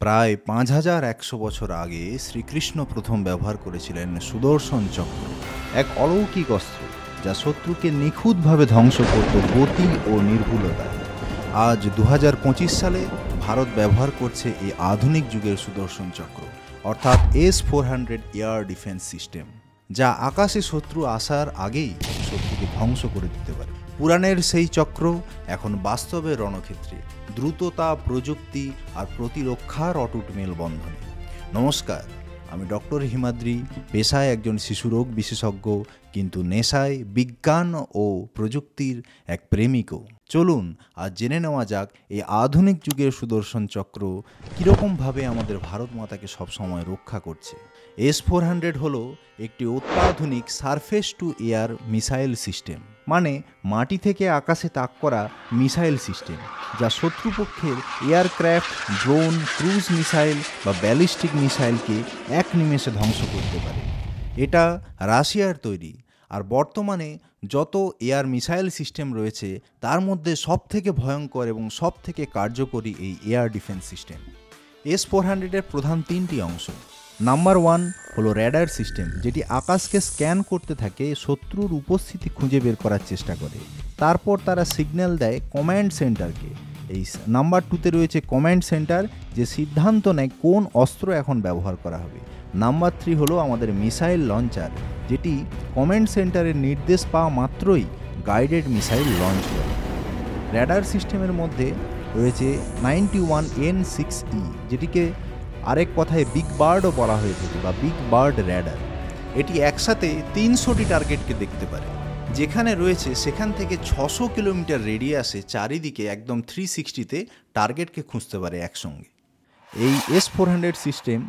প্রায় ৫,১০০ বছর আগে শ্রীকৃষ্ণ প্রথম ব্যবহার করেছিলেন সুদর্শন চক্র, এক অলৌকিক অস্ত্র যা শত্রুকে নিখুঁতভাবে ধ্বংস করত গতি ও নির্ভুলতায়। আজ ২০২৫ সালে ভারত ব্যবহার করছে এই আধুনিক যুগের সুদর্শন চক্র, অর্থাৎ S-400 এয়ার ডিফেন্স সিস্টেম, যা আকাশে শত্রু আসার আগেই শত্রুকে ধ্বংস করে দিতে পারে। পুরাণের সেই চক্র এখন বাস্তবে রণক্ষেত্রে দ্রুততা, প্রযুক্তি আর প্রতিরক্ষার অটুট মেলবন্ধনে। নমস্কার, আমি ডক্টর হিমাদ্রি, পেশায় একজন শিশুরোগ বিশেষজ্ঞ, কিন্তু নেশায় বিজ্ঞান ও প্রযুক্তির এক প্রেমিকও। চলুন আজ জেনে নেওয়া যাক এই আধুনিক যুগের সুদর্শন চক্র কীরকমভাবে আমাদের ভারত মাতাকে সবসময় রক্ষা করছে। S-400 হলো একটি অত্যাধুনিক surface two air missile system, মানে মাটি থেকে আকাশে তাক করা মিসাইল সিস্টেম, যা শত্রুপক্ষের এয়ারক্রাফট, ড্রোন, ক্রুজ মিসাইল বা ব্যালিস্টিক মিসাইলকে এক নিমেষে ধ্বংস করতে পারে। এটা রাশিয়ার তৈরি, আর বর্তমানে যত এয়ার মিসাইল সিস্টেম রয়েছে তার মধ্যে সবথেকে ভয়ঙ্কর এবং সবথেকে কার্যকরী এই এয়ার ডিফেন্স সিস্টেম। S-400-এর প্রধান তিনটি অংশ। নাম্বার 1 হলো র্যাডার সিস্টেম, যেটি আকাশকে স্ক্যান করতে থাকে, শত্রুর উপস্থিতি খুঁজে বের করার চেষ্টা করে। তারপর তারা সিগন্যাল দেয় কমান্ড সেন্টারকে। এই নাম্বার 2-তে রয়েছে কমান্ড সেন্টার, যে সিদ্ধান্ত নেয় কোন অস্ত্র এখন ব্যবহার করা হবে। নাম্বার 3 হলো আমাদের মিসাইল লঞ্চার, যেটি কমান্ড সেন্টারের নির্দেশ পাওয়া মাত্রই গাইডেড মিসাইল লঞ্চ করে। র্যাডার সিস্টেমের মধ্যে রয়েছে 91N6E, যেটিকে আরেক কথায় বিগ বার্ডও বলা হয়ে থাকে বা বিগ বার্ড র্যাডার। এটি একসাথে 300টি টার্গেটকে দেখতে পারে। যেখানে রয়েছে সেখান থেকে 600 কিলোমিটার রেডিয়াসে চারিদিকে একদম 360-তে টার্গেটকে খুঁজতে পারে একসঙ্গে। এই S-400 system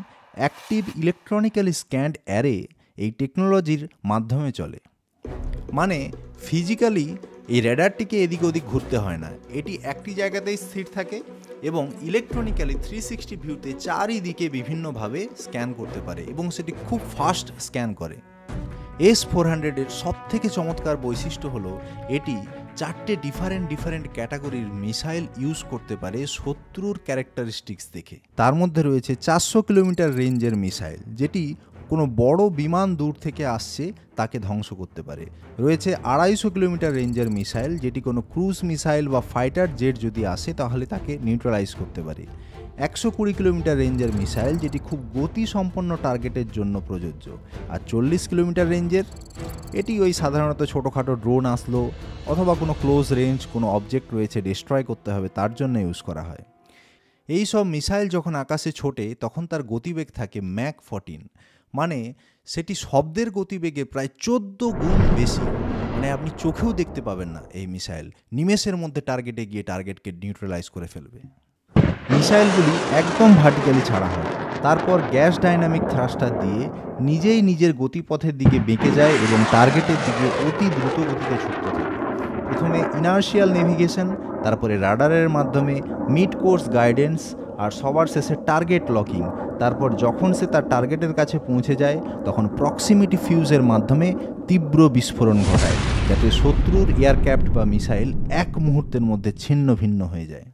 active electronically scanned array এই টেকনোলজির মাধ্যমে চলে, মানে ফিজিক্যালি এই র্যাডারটিকে এদিক ওদিক ঘুরতে হয় না, এটি একটি জায়গাতেই স্থির থাকে এবং ইলেকট্রনিক্যালি 360 ভিউতে চারিদিকে বিভিন্নভাবে স্ক্যান করতে পারে এবং সেটি খুব ফাস্ট স্ক্যান করে। S-400-এর সবথেকে চমৎকার বৈশিষ্ট্য হলো এটি 4টে ডিফারেন্ট ক্যাটাগরির মিসাইল ইউজ করতে পারে শত্রুর ক্যারেক্টারিস্টিক্স দেখে। তার মধ্যে রয়েছে 400 কিলোমিটার রেঞ্জের মিসাইল, যেটি কোনো বড় বিমান দূর থেকে আসছে তাকে ধ্বংস করতে পারে। রয়েছে 250 কিলোমিটার রেঞ্জের মিসাইল, যেটি কোনো ক্রুজ মিসাইল বা ফাইটার জেট যদি আসে তাহলে তাকে নিউট্রালাইজ করতে পারে। 120 কিলোমিটার রেঞ্জের মিসাইল, যেটি খুব গতিসম্পন্ন টার্গেটের জন্য প্রযোজ্য। আর 40 কিলোমিটার রেঞ্জের, এটি ওই সাধারণত ছোটোখাটো ড্রোন আসলো অথবা কোনো ক্লোজ রেঞ্জ কোনো অবজেক্ট রয়েছে ডিস্ট্রয় করতে হবে তার জন্য ইউজ করা হয়। এই সব মিসাইল যখন আকাশে ছোটে তখন তার গতিবেগ থাকে ম্যাক 14, মানে সেটি শব্দের গতিবেগে প্রায় 14 গুণ বেশি। মানে আপনি চোখেও দেখতে পাবেন না এই মিসাইল, নিমেষের মধ্যে টার্গেটে গিয়ে টার্গেটকে নিউট্রালাইজ করে ফেলবে। মিসাইলগুলি একদম ভার্টিক্যালি ছাড়া হয়, তারপর গ্যাস ডাইনামিক থ্রাস্টার দিয়ে নিজেই নিজের গতিপথের দিকে বেঁকে যায় এবং টার্গেটের দিকে অতি দ্রুত গতিতে ছুটতে থাকে। প্রথমে ইনার্শিয়াল নেভিগেশন, তারপরে রাডারের মাধ্যমে মিড কোর্স গাইডেন্স, আর সবার শেষে টার্গেট লকিং। তারপর যখন সে তার টার্গেটের কাছে পৌঁছে যায় তখন প্রক্সিমিটি ফিউজের মাধ্যমে তীব্র বিস্ফোরণ ঘটায়, যাতে শত্রুর এয়ারক্রাফট বা মিসাইল এক মুহূর্তের মধ্যে ছিন্ন ভিন্ন হয়ে যায়।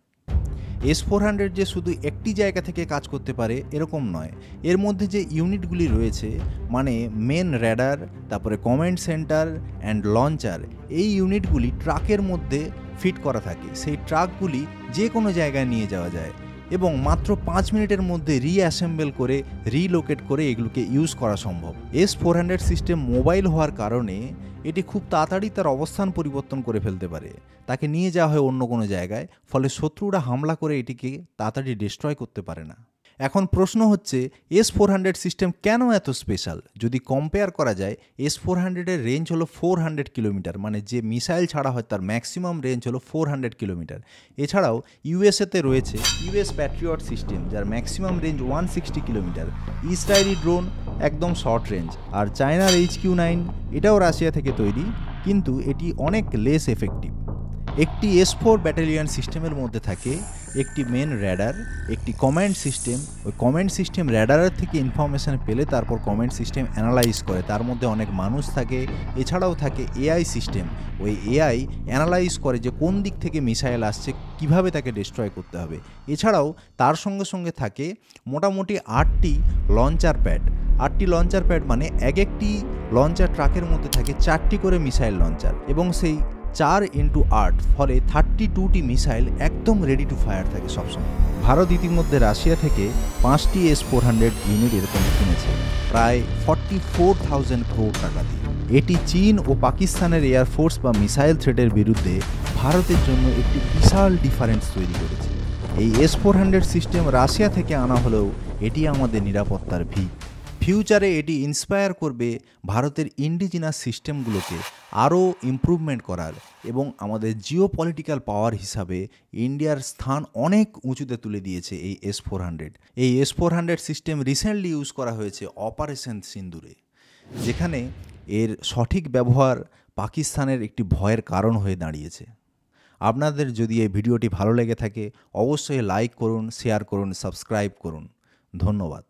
S-400 যে শুধু একটি জায়গা থেকে কাজ করতে পারে এরকম নয়, এর মধ্যে যে ইউনিটগুলি রয়েছে, মানে মেন র্যাডার, তারপরে কমান্ড সেন্টার অ্যান্ড লঞ্চার, এই ইউনিটগুলি ট্রাকের মধ্যে ফিট করা থাকে। সেই ট্রাকগুলি যে কোনো জায়গায় নিয়ে যাওয়া যায় এবং মাত্র 5 মিনিটের মধ্যে রিঅ্যাসেম্বল করে রিলোকেট করে এগুলোকে ইউজ করা সম্ভব। S-400 সিস্টেম মোবাইল হওয়ার কারণে এটি খুব তাড়াতাড়ি তার অবস্থান পরিবর্তন করে ফেলতে পারে, তাকে নিয়ে যাওয়া হয় অন্য কোনো জায়গায়, ফলে শত্রুরা হামলা করে এটিকে তাড়াতাড়ি ডিস্ট্রয় করতে পারে না। এখন প্রশ্ন হচ্ছে S-400 সিস্টেম কেন এত স্পেশাল? যদি কম্পেয়ার করা যায়, S-400-এর রেঞ্জ হলো 400 কিলোমিটার, মানে যে মিসাইল ছাড়া হয় তার ম্যাক্সিমাম রেঞ্জ হলো 400 কিলোমিটার। এছাড়াও ইউএসএতে রয়েছে ইউএস প্যাট্রিয়ট সিস্টেম, যার maximum range 160 kilometre. Israeli drone একদম শর্ট রেঞ্জ, আর চায়নার HQ-9, এটাও রাশিয়া থেকে তৈরি, কিন্তু এটি অনেক লেস এফেক্টিভ। একটি S-4 ব্যাটালিয়ন সিস্টেমের মধ্যে থাকে একটি মেন র্যাডার, একটি কমান্ড সিস্টেম। ওই কমান্ড সিস্টেম র্যাডারের থেকে ইনফরমেশান পেলে তারপর কমান্ড সিস্টেম অ্যানালাইজ করে। তার মধ্যে অনেক মানুষ থাকে, এছাড়াও থাকে এআই সিস্টেম। ওই এআই অ্যানালাইজ করে যে কোন দিক থেকে মিসাইল আসছে, কিভাবে তাকে ডিস্ট্রয় করতে হবে। এছাড়াও তার সঙ্গে সঙ্গে থাকে মোটামুটি 8টি লঞ্চার প্যাড। 8টি লঞ্চার প্যাড মানে এক একটি লঞ্চার ট্রাকের মধ্যে থাকে 4টি করে মিসাইল লঞ্চার, এবং সেই 4x8, ফলে 32টি মিসাইল একদম রেডি টু ফায়ার থাকে সবসময়। ভারত ইতিমধ্যে রাশিয়া থেকে 5টি S-400 ইউনিট এরকম কিনেছে, প্রায় 44,000 crore টাকা দিয়ে। এটি চীন ও পাকিস্তানের এয়ারফোর্স বা মিসাইল থ্রেটের বিরুদ্ধে ভারতের জন্য একটি বিশাল ডিফারেন্স তৈরি করেছে। এই S-400 সিস্টেম রাশিয়া থেকে আনা হলেও এটি আমাদের নিরাপত্তার ভিত। ফিউচারে এটি ইন্সপায়ার করবে ভারতের ইন্ডিজিনাস সিস্টেমগুলোকে আরও ইমপ্রুভমেন্ট করার, এবং আমাদের জিও পলিটিক্যাল পাওয়ার হিসাবে ইন্ডিয়ার স্থান অনেক উঁচুতে তুলে দিয়েছে এই S-400। এই S-400 সিস্টেম রিসেন্টলি ইউজ করা হয়েছে অপারেশন সিন্দুরে, যেখানে এর সঠিক ব্যবহার পাকিস্তানের একটি ভয়ের কারণ হয়ে দাঁড়িয়েছে। আপনাদের যদি এই ভিডিওটি ভালো লেগে থাকে অবশ্যই লাইক করুন, শেয়ার করুন, সাবস্ক্রাইব করুন। ধন্যবাদ।